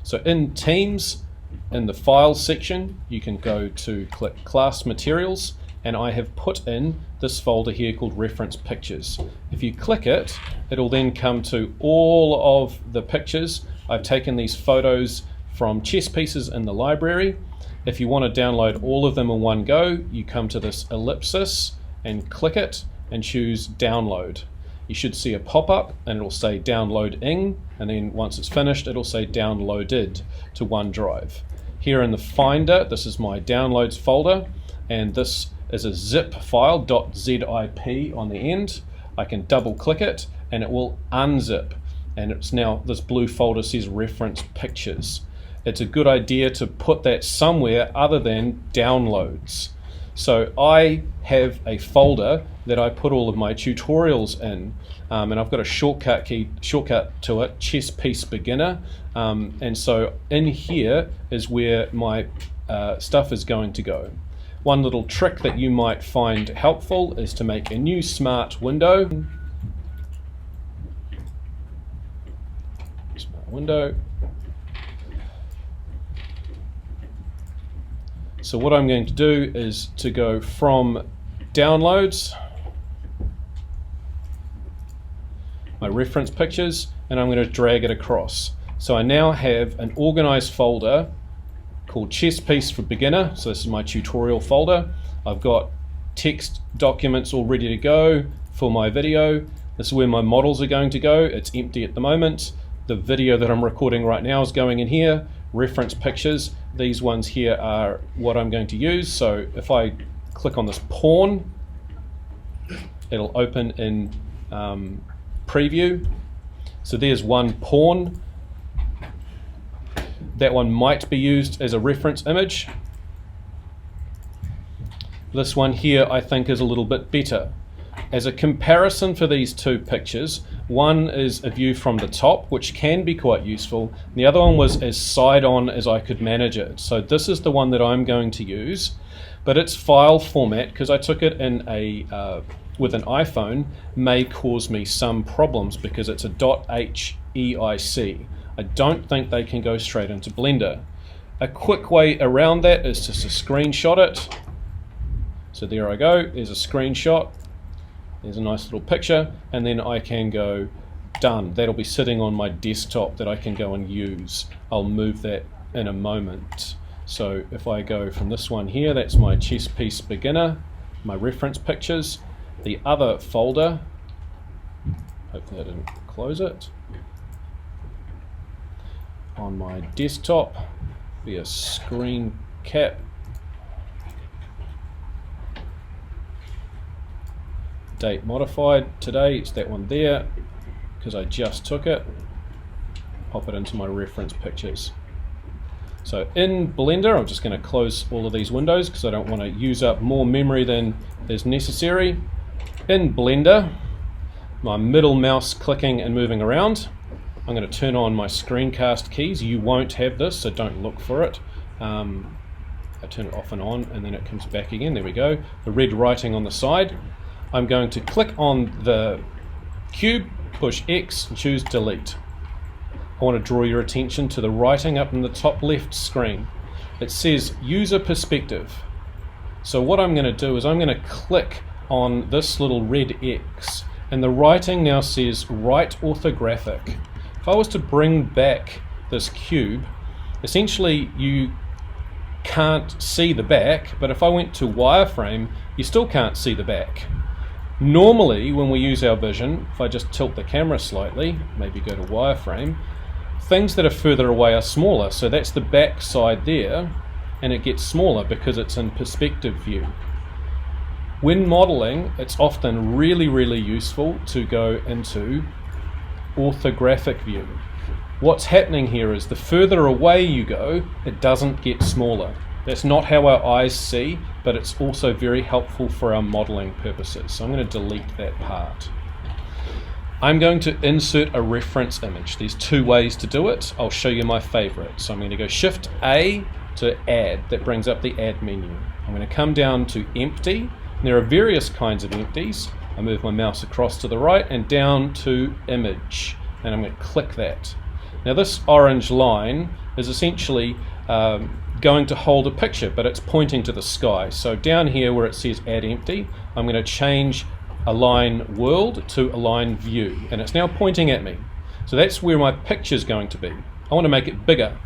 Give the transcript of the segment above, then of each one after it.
So in Teams, in the Files section, you can go to click Class Materials, and I have put in this folder here called Reference Pictures. If you click it, it'll then come to all of the pictures. I've taken these photos from chess pieces in the library. If you want to download all of them in one go, you come to this ellipsis and click it and choose Download. You should see a pop-up and it'll say Downloading, and then once it's finished it'll say Downloaded to OneDrive. Here in the Finder, this is my Downloads folder, and this is a zip file, .zip on the end. I can double click it and it will unzip, and it's now, this blue folder says Reference Pictures. It's a good idea to put that somewhere other than Downloads. So I have a folder that I put all of my tutorials in, and I've got a shortcut to it, Chess Piece Beginner, and so in here is where my stuff is going to go. One little trick that you might find helpful is to make a new smart window. Smart window. So what I'm going to do is to go from Downloads, my reference pictures, and I'm going to drag it across. So I now have an organized folder called Chess Piece for Beginner. So this is my tutorial folder. I've got text documents all ready to go for my video. This is where my models are going to go. It's empty at the moment. The video that I'm recording right now is going in here. Reference pictures, these ones here are what I'm going to use. So if I click on this pawn, it'll open in preview. So there's one pawn. That one might be used as a reference image. This one here I think is a little bit better. As a comparison for these two pictures, one is a view from the top, which can be quite useful. The other one was as side-on as I could manage it. So this is the one that I'm going to use, but its file format, because I took it in a with an iPhone, may cause me some problems because it's a .heic. I don't think they can go straight into Blender. A quick way around that is just to screenshot it. So there I go, there's a screenshot. There's a nice little picture, and then I can go done. That'll be sitting on my desktop that I can go and use. I'll move that in a moment. So if I go from this one here, that's my Chess Piece Beginner, my reference pictures. The other folder, hopefully I didn't close it, on my desktop, be a screen cap. Date modified today, it's that one there because I just took it. Pop it into my reference pictures. So in Blender, I'm just going to close all of these windows because I don't want to use up more memory than is necessary. In Blender, my middle mouse clicking and moving around, I'm going to turn on my screencast keys. You won't have this, so don't look for it. I turn it off and on, and then it comes back again. There we go. The red writing on the side. I'm going to click on the cube, push X, and choose Delete. I want to draw your attention to the writing up in the top left screen. It says User Perspective. So what I'm going to do is I'm going to click on this little red X, and the writing now says Right Orthographic. If I was to bring back this cube, essentially you can't see the back, but if I went to wireframe, you still can't see the back. Normally, when we use our vision, if I just tilt the camera slightly, maybe go to wireframe, things that are further away are smaller. So that's the back side there, and it gets smaller because it's in perspective view. When modeling, it's often really, really useful to go into orthographic view. What's happening here is the further away you go, it doesn't get smaller. That's not how our eyes see, but it's also very helpful for our modeling purposes. So I'm going to delete that part. I'm going to insert a reference image. There's two ways to do it. I'll show you my favorite. So I'm going to go Shift A to add. That brings up the add menu. I'm going to come down to empty. There are various kinds of empties. I move my mouse across to the right and down to image, and I'm going to click that. Now this orange line is essentially going to hold a picture, but it's pointing to the sky. So down here where it says add empty, I'm going to change align world to align view, and it's now pointing at me. So that's where my picture is going to be. I want to make it bigger,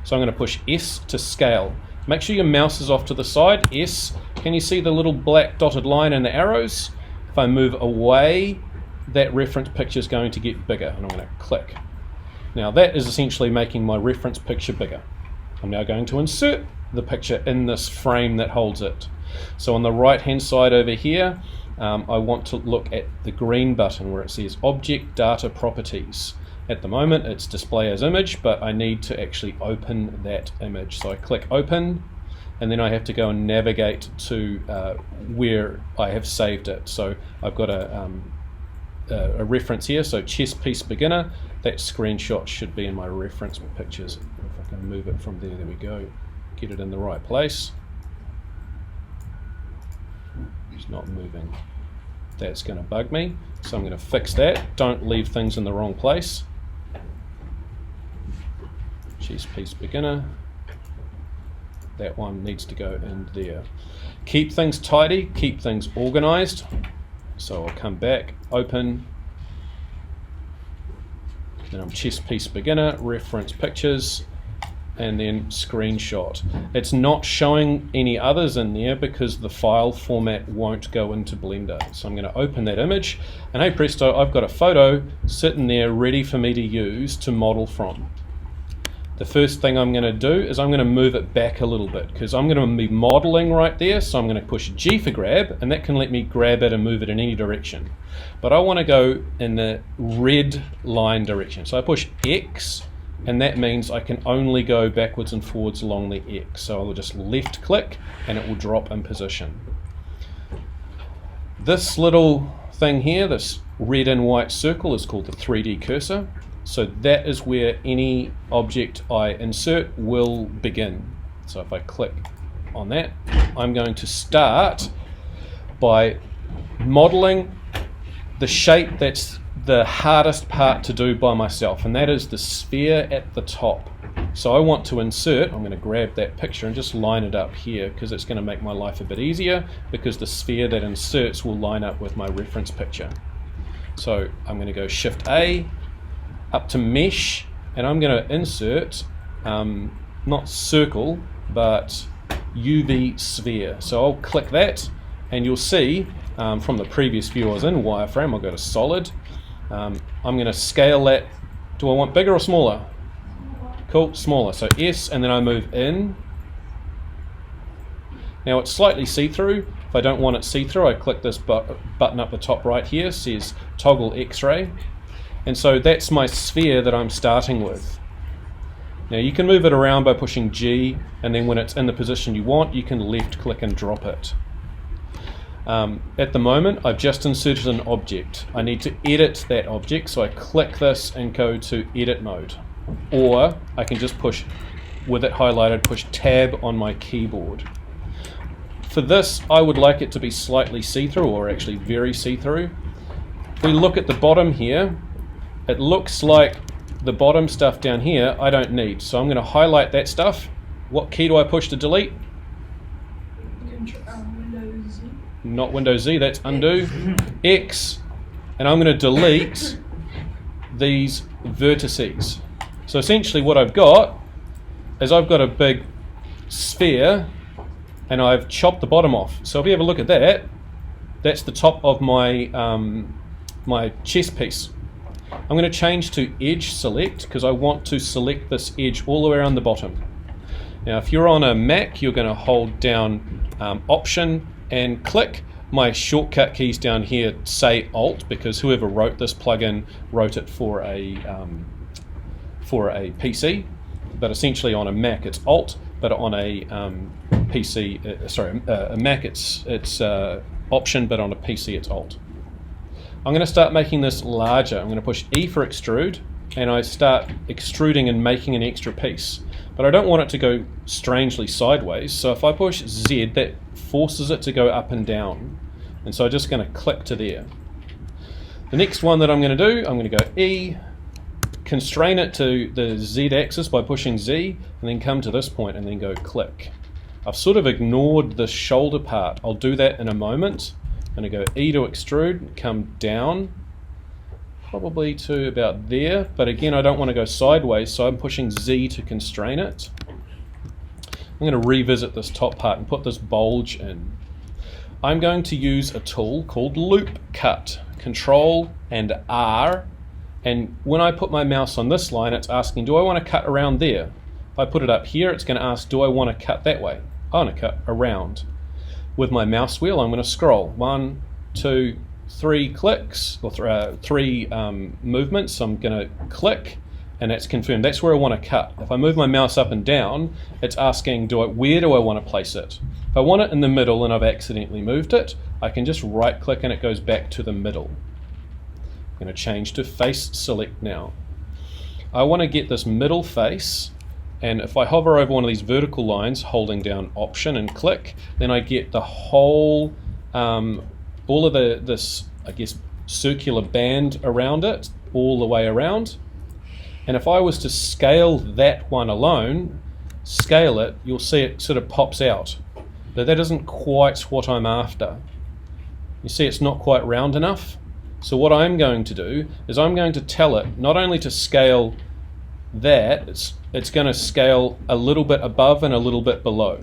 so I'm going to push S to scale. Make sure your mouse is off to the side. S. Can you see the little black dotted line and the arrows? If I move away, that reference picture is going to get bigger, and I'm going to click. Now that is essentially making my reference picture bigger. I'm now going to insert the picture in this frame that holds it. So on the right hand side over here, I want to look at the green button where it says Object Data Properties. At the moment it's display as image, but I need to actually open that image. So I click open, and then I have to go and navigate to where I have saved it. So I've got a reference here, so chess piece beginner. That screenshot should be in my reference pictures. If I can move it from there, there we go. Get it in the right place. It's not moving. That's going to bug me, so I'm going to fix that. Don't leave things in the wrong place. Chess piece beginner. That one needs to go in there. Keep things tidy, keep things organized. So I'll come back, open, then I'm chess piece beginner, reference pictures, and then screenshot. It's not showing any others in there because the file format won't go into Blender. So I'm going to open that image, and hey presto, I've got a photo sitting there ready for me to use to model from. The first thing I'm going to do is I'm going to move it back a little bit because I'm going to be modeling right there, so I'm going to push G for grab, and that can let me grab it and move it in any direction. But I want to go in the red line direction. So I push X, and that means I can only go backwards and forwards along the X. So I will just left click and it will drop in position. This little thing here, this red and white circle, is called the 3D cursor. So that is where any object I insert will begin. So if I click on that, I'm going to start by modeling the shape that's the hardest part to do by myself, and that is the sphere at the top. So I want to insert, I'm going to grab that picture and just line it up here because it's going to make my life a bit easier, because the sphere that inserts will line up with my reference picture. So I'm going to go Shift A, up to mesh, and I'm going to insert not circle but UV sphere. So I'll click that, and you'll see from the previous view I was in wireframe, I'll go to solid. I'm going to scale that. Do I want bigger or smaller? Cool, smaller. So S, and then I move in. Now it's slightly see-through. If I don't want it see-through, I click this button up the top right here, says toggle X-ray. And so that's my sphere that I'm starting with. Now you can move it around by pushing G, and then when it's in the position you want, you can left click and drop it. At the moment, I've just inserted an object. I need to edit that object, so I click this and go to edit mode. Or I can just push, with it highlighted, push tab on my keyboard. For this, I would like it to be slightly see-through, or actually very see-through. If we look at the bottom here, it looks like the bottom stuff down here I don't need. So I'm going to highlight that stuff. What key do I push to delete? Windows Z. Not Windows Z, that's undo. X, and I'm going to delete these vertices. So essentially what I've got is I've got a big sphere and I've chopped the bottom off. So if you have a look at that, that's the top of my my chess piece. I'm going to change to edge select because I want to select this edge all the way around the bottom. Now if you're on a Mac, you're going to hold down Option and click. My shortcut keys down here say Alt because whoever wrote this plugin wrote it for a PC, but essentially on a Mac it's Alt, but on a PC, a Mac it's Option, but on a PC it's Alt. I'm going to start making this larger. I'm going to push E for extrude, and I start extruding and making an extra piece. But I don't want it to go strangely sideways, so if I push Z, that forces it to go up and down. And so I'm just going to click to there. The next one that I'm going to do, I'm going to go E, constrain it to the Z axis by pushing Z, and then come to this point and then go click. I've sort of ignored the shoulder part. I'll do that in a moment. I'm going to go E to extrude, come down, probably to about there, but again I don't want to go sideways, so I'm pushing Z to constrain it. I'm going to revisit this top part and put this bulge in. I'm going to use a tool called Loop Cut. Control and R, and when I put my mouse on this line, it's asking, do I want to cut around there? If I put it up here, it's going to ask, do I want to cut that way? I want to cut around. With my mouse wheel, I'm going to scroll 1, 2, 3 clicks, or three movements. I'm going to click, and that's confirmed. That's where I want to cut. If I move my mouse up and down, it's asking, where do I want to place it? If I want it in the middle and I've accidentally moved it, I can just right click and it goes back to the middle. I'm going to change to face select now. I want to get this middle face, and if I hover over one of these vertical lines, holding down Option and click, then I get the whole, all of this, I guess, circular band around it, all the way around. And if I was to scale that one alone, scale it, you'll see it sort of pops out. But that isn't quite what I'm after. You see it's not quite round enough. So what I'm going to do is I'm going to tell it not only to scale that, it's going to scale a little bit above and a little bit below.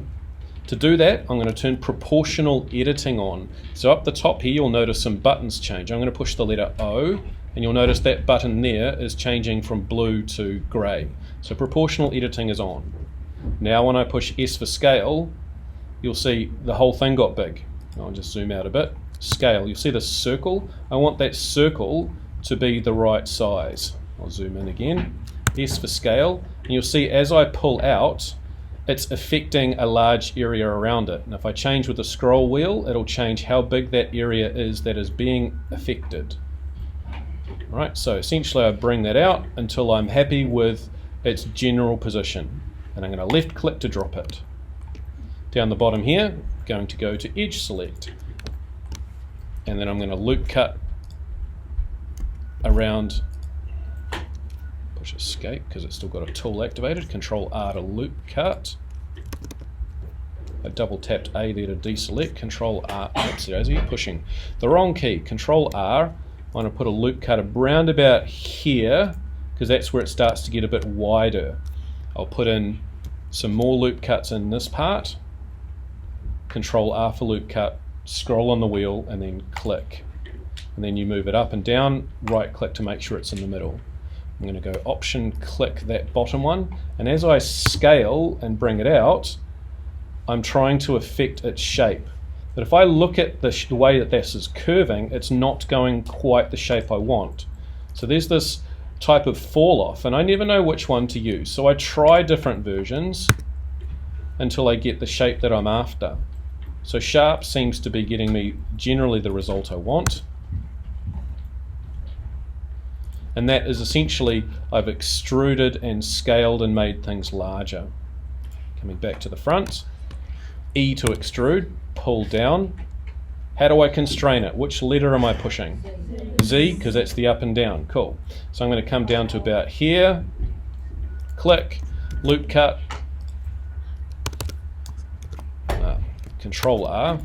To do that, I'm going to turn proportional editing on. So up the top here, you'll notice some buttons change. I'm going to push the letter O, and you'll notice that button there is changing from blue to grey. So proportional editing is on. Now when I push S for scale, you'll see the whole thing got big. I'll just zoom out a bit. Scale, you'll see the circle. I want that circle to be the right size. I'll zoom in again. S for scale, and you'll see as I pull out, it's affecting a large area around it. And if I change with the scroll wheel, it'll change how big that area is that is being affected. All right, so essentially I bring that out until I'm happy with its general position. And I'm going to left click to drop it. Down the bottom here, going to go to edge select. And then I'm going to loop cut around, push escape because it's still got a tool activated, Control R to loop cut. I double tapped A there to deselect, Control R, oops, pushing the wrong key, Control R. I'm going to put a loop cut around about here because that's where it starts to get a bit wider. I'll put in some more loop cuts in this part, Control R for loop cut, scroll on the wheel and then click. And then you move it up and down, right click to make sure it's in the middle. I'm going to go Option click that bottom one, and as I scale and bring it out, I'm trying to affect its shape. But if I look at the way that this is curving, it's not going quite the shape I want. So there's this type of fall off, and I never know which one to use. So I try different versions until I get the shape that I'm after. So sharp seems to be getting me generally the result I want. And that is essentially, I've extruded and scaled and made things larger. Coming back to the front, E to extrude, pull down. How do I constrain it? Which letter am I pushing? Z, because that's the up and down, cool. So I'm going to come down to about here, click, loop cut, Control R,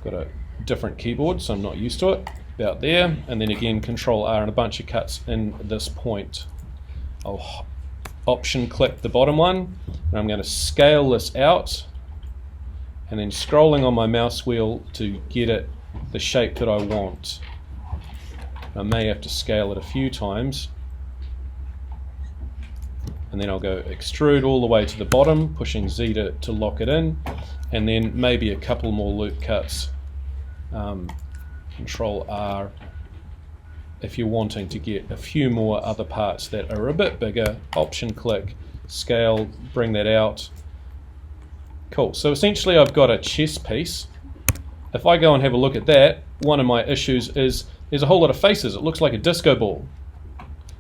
got a different keyboard so I'm not used to it, about there, and then again Control R and a bunch of cuts in this point. I'll Option click the bottom one, and I'm going to scale this out, and then scrolling on my mouse wheel to get it the shape that I want. I may have to scale it a few times, and then I'll go extrude all the way to the bottom, pushing Z to lock it in, and then maybe a couple more loop cuts. Control R if you're wanting to get a few more other parts that are a bit bigger. Option click, scale, bring that out. Cool, so essentially I've got a chess piece. If I go and have a look at that, one of my issues is there's a whole lot of faces. It looks like a disco ball.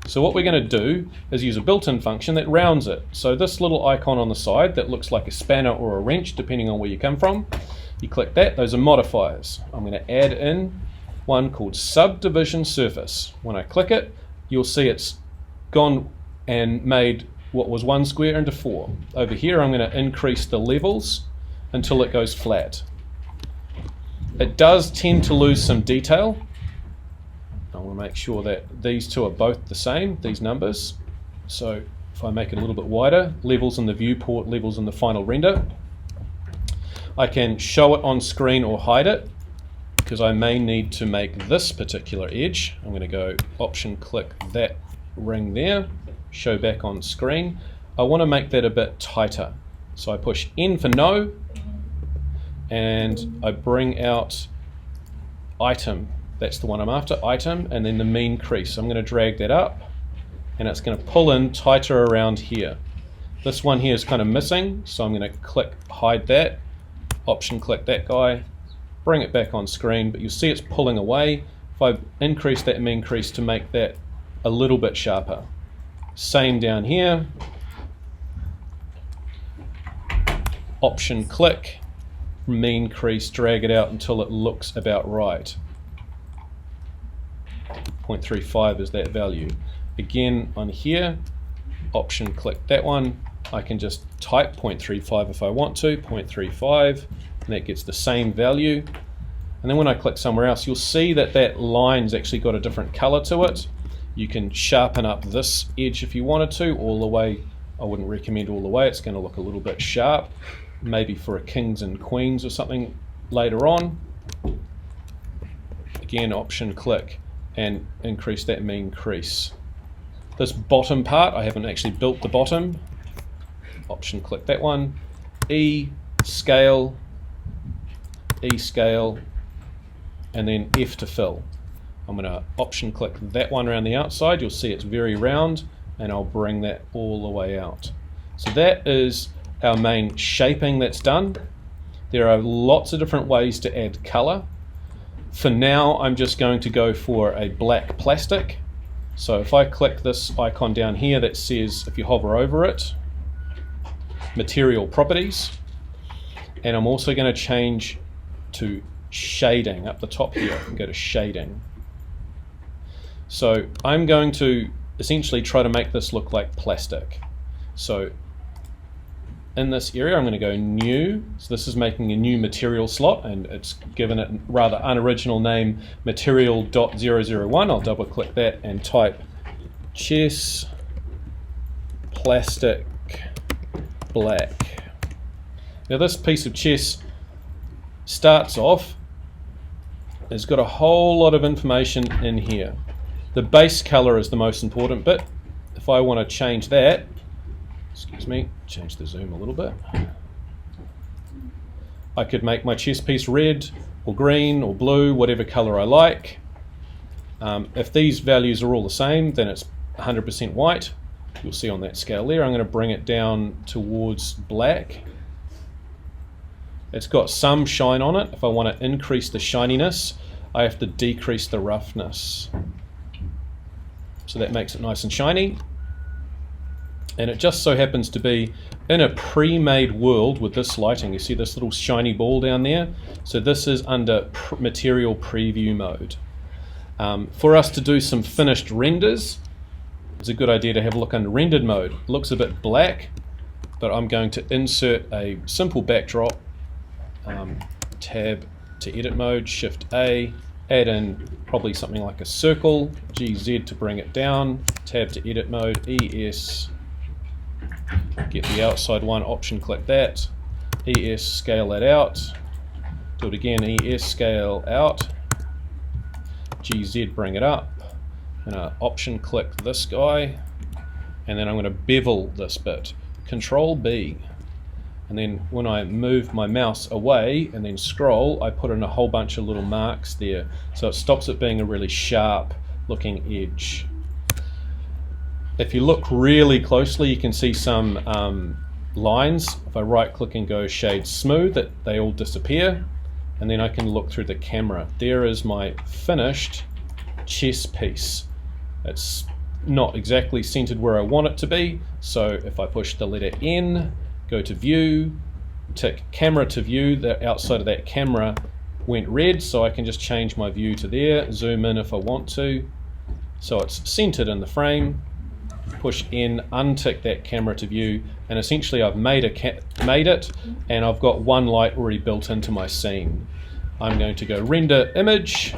So what we're going to do is use a built-in function that rounds it. So this little icon on the side that looks like a spanner or a wrench, depending on where you come from, you click that. Those are modifiers. I'm going to add in one called Subdivision Surface. When I click it, you'll see it's gone and made what was 1 square into 4. Over here I'm going to increase the levels until it goes flat. It does tend to lose some detail. I want to make sure that these two are both the same, these numbers. So if I make it a little bit wider, levels in the viewport, levels in the final render. I can show it on screen or hide it, because I may need to make this particular edge. I'm going to go Option click that ring there, show back on screen. I want to make that a bit tighter. So I push N for no, and I bring out item. That's the one I'm after, item, and then the mean crease. So I'm going to drag that up, and it's going to pull in tighter around here. This one here is kind of missing, so I'm going to click hide that, Option click that guy, bring it back on screen, but you'll see it's pulling away. If I increase that mean crease to make that a little bit sharper. Same down here, Option click, mean crease, drag it out until it looks about right. 0.35 is that value. Again on here, Option click that one. I can just type 0.35 if I want to, 0.35, and that gets the same value. And then when I click somewhere else, you'll see that that line's actually got a different color to it. You can sharpen up this edge if you wanted to, all the way. I wouldn't recommend all the way, it's going to look a little bit sharp, maybe for a kings and queens or something later on. Again, Option click and increase that mean crease. This bottom part, I haven't actually built the bottom. Option click that one, E scale, and then F to fill. I'm going to Option click that one around the outside. You'll see it's very round, and I'll bring that all the way out. So that is our main shaping that's done. There are lots of different ways to add color. For now, I'm just going to go for a black plastic. So if I click this icon down here that says, if you hover over it, material properties, and I'm also going to change to shading up the top here and go to shading. So I'm going to essentially try to make this look like plastic. So in this area I'm going to go new, so this is making a new material slot, and it's given it a rather unoriginal name, material.001. I'll double click that and type chess plastic black. Now this piece of chess starts off, it's got a whole lot of information in here. The base color is the most important bit. If I want to change that, excuse me, change the zoom a little bit. I could make my chess piece red or green or blue, whatever color I like. If these values are all the same, then it's 100% white. You'll see on that scale there. I'm going to bring it down towards black. It's got some shine on it. If I want to increase the shininess, I have to decrease the roughness. So that makes it nice and shiny. And it just so happens to be in a pre-made world with this lighting. You see this little shiny ball down there? So this is under material preview mode. For us to do some finished renders, it's a good idea to have a look under rendered mode. It looks a bit black, but I'm going to insert a simple backdrop. Tab to edit mode, Shift A, add in probably something like a circle, GZ to bring it down, tab to edit mode, ES, get the outside one, Option click that, ES scale that out, do it again, ES scale out, GZ bring it up, and Option click this guy, and then I'm going to bevel this bit, Control B. And then when I move my mouse away and then scroll, I put in a whole bunch of little marks there. So it stops it being a really sharp looking edge. If you look really closely, you can see some lines. If I right click and go shade smooth, that they all disappear. And then I can look through the camera. There is my finished chess piece. It's not exactly centered where I want it to be. So if I push the letter N, go to view, tick camera to view, the outside of that camera went red, so I can just change my view to there, zoom in if I want to, so it's centered in the frame. push N, untick that camera to view, and essentially I've made it, and I've got one light already built into my scene. I'm going to go render image.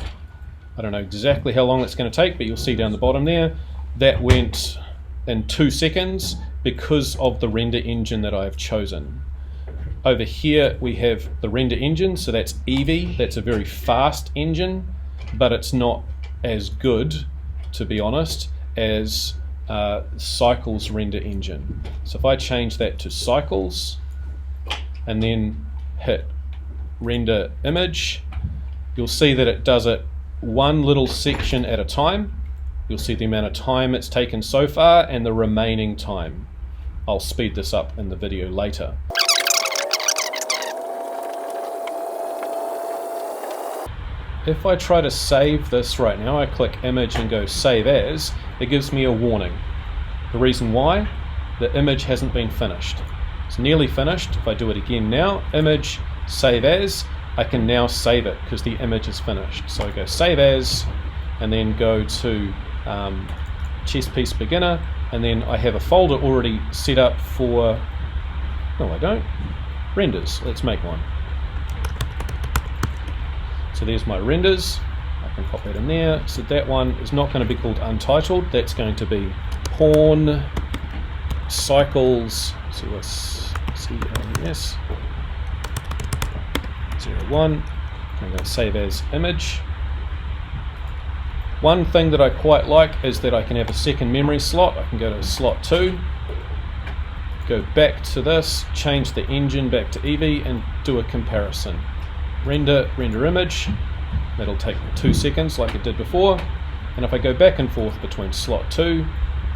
I don't know exactly how long it's going to take, but you'll see down the bottom there, that went in 2 seconds because of the render engine that I have chosen. Over here we have the render engine, so that's Eevee. That's a very fast engine, but it's not as good, to be honest, as Cycles render engine. So if I change that to Cycles and then hit render image, you'll see that it does it one little section at a time. You'll see the amount of time it's taken so far and the remaining time. I'll speed this up in the video later. If I try to save this right now, I click image and go save as, it gives me a warning. The reason why? The image hasn't been finished. It's nearly finished. If I do it again now, image, save as, I can now save it because the image is finished. So I go save as, and then go to chess piece beginner, and then I have a folder already set up for, no I don't, renders. Let's make one. So there's my renders, I can pop that in there. So that one is not going to be called untitled, that's going to be Pawn Cycles, so let's CLS 01. I'm going to save as image. One thing that I quite like is that I can have a second memory slot. I can go to slot 2, go back to this, change the engine back to Eevee and do a comparison. Render image, that'll take 2 seconds like it did before, and if I go back and forth between slot 2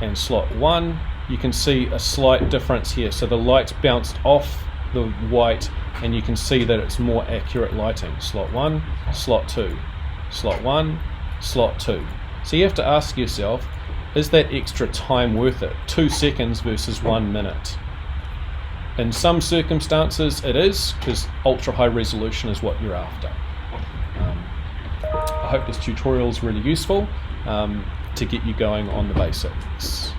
and slot 1, you can see a slight difference here. So the light's bounced off the white and you can see that it's more accurate lighting. Slot 1, slot 2, slot 1, slot 2. So you have to ask yourself, is that extra time worth it? 2 seconds versus 1 minute. In some circumstances it is, because ultra high resolution is what you're after. I hope this tutorial is really useful to get you going on the basics.